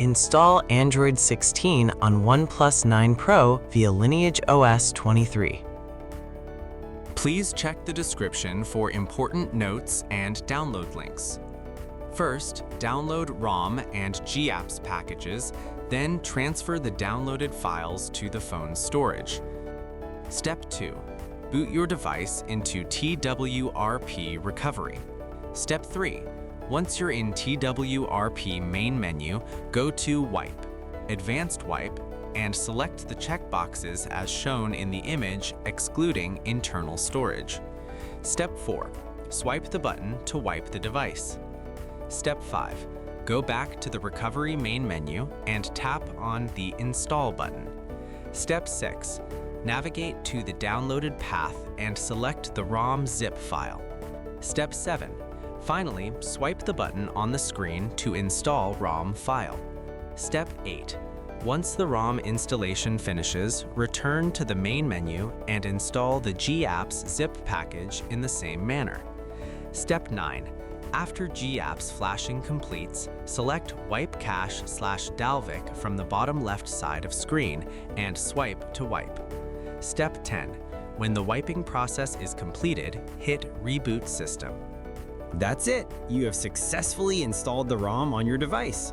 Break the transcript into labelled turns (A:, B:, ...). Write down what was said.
A: Install Android 16 on OnePlus 9 Pro via LineageOS 23.
B: Please check the description for important notes and download links. First, download ROM and GApps packages, then transfer the downloaded files to the phone's storage. Step 2. Boot your device into TWRP recovery. Step 3. Once you're in TWRP main menu, go to Wipe, Advanced Wipe, and select the checkboxes as shown in the image excluding internal storage. Step 4. Swipe the button to wipe the device. Step 5. Go back to the Recovery main menu and tap on the Install button. Step 6. Navigate to the downloaded path and select the ROM zip file. Step 7. Finally, swipe the button on the screen to install ROM file. Step 8. Once the ROM installation finishes, return to the main menu and install the GApps zip package in the same manner. Step 9. After GApps flashing completes, select Wipe Cache/Dalvik from the bottom left side of screen and swipe to wipe. Step 10. When the wiping process is completed, hit Reboot System.
C: That's it! You have successfully installed the ROM on your device.